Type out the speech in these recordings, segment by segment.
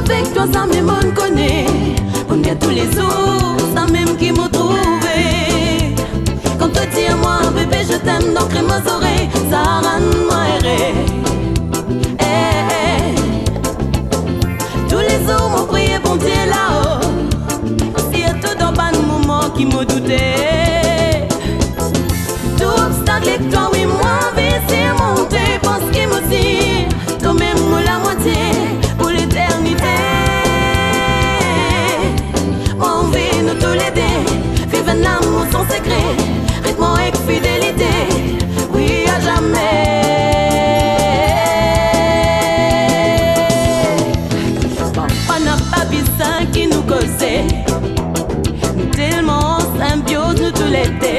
Avec toi, ça même on connaît. On est tous les jours, ça même qui m'a trouvé. Quand tu dis à moi, bébé, je t'aime, donc crée mes oreilles, ça rend moi erré. Tous les jours, mon prié, bon Dieu là-haut. S'il y a tout dans pas de moment qui m'a douté. Tout obstacle avec toi, oui, moi, vais surmonter. Pense qu'il me dit, quand même, moi la moitié. Vive un amour sans secret, rythme avec fidélité, oui à jamais. Papa n'a pas besoin qui nous causait, nous tellement en symbiose, nous tous l'été.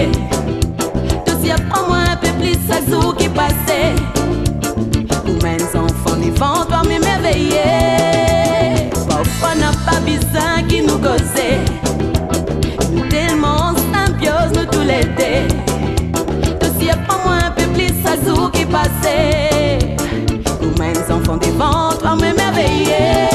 Tous y a pas moins un peu plus chaque jour qui passait. Vous mêmes enfants, les vents, toi m'éveiller. Papa n'a pas besoin qui nous causait. Tellement symbiose, nous tous l'été. Tous y a pas moins un peu plus chaque jour qui passait. Vous-mêmes enfants des vents, toi m'émerveiller.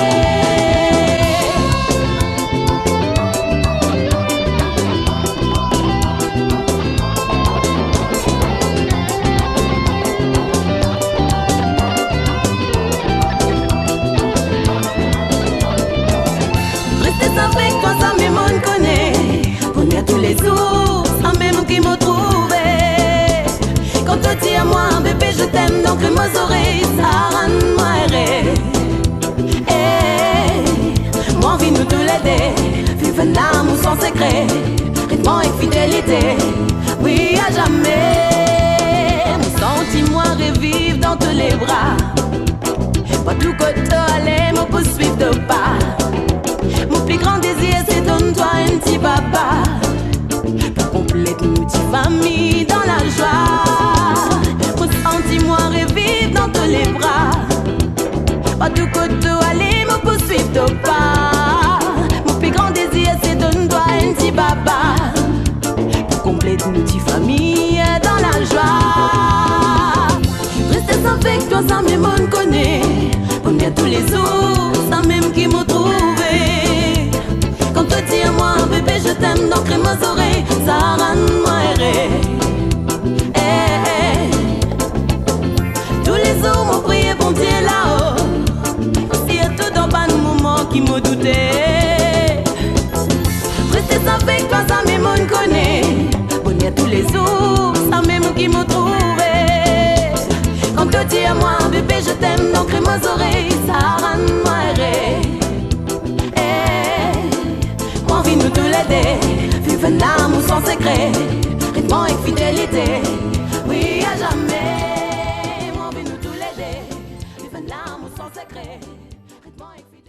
Restez avec toi, ça même on connaît. Tous les jours, ça même qui m'a trouvé. Quand tu dis à moi, bébé, je t'aime, donc mes oreilles, ça rend moi erré. Moi, envie nous tous les deux, vivre un amour sans secret, rythme avec fidélité, oui à jamais. Mon sentiment revive dans tous les bras. Pas tout côté aller, me poursuivre de pas. Mon plus grand désir, c'est donne-toi un petit papa. Pour compléter une petite famille dans la joie. Mon sentiment revive dans tous les bras. Pas tout côté aller, me poursuivre de pas. Mon plus grand désir, c'est donne-toi un petit papa. Pour compléter une petite famille dans la joie. Restez avec toi, ça même on connaît. On est tous les jours, ça même qui m'a trouvé. Quand tu dis à moi, bébé, je t'aime, donc crée mes oreilles, ça rend moi erré. Tous les jours, mon prié, bon Dieu là-haut. S'il y a tout dans pas de moment qui m'a douté. Restez avec toi, ça même on connaît. On est tous les jours, ça même qui m'a trouvé. Quand tu dis à moi, bébé, je t'aime, donc crée mes oreilles, ça rend moi erré. Moi, envie nous tous les deux, vivre un amour sans secret, rythme avec fidélité, oui à jamais. Moi, envie nous tous les deux, vivre un amour sans secret, rythme avec fidélité.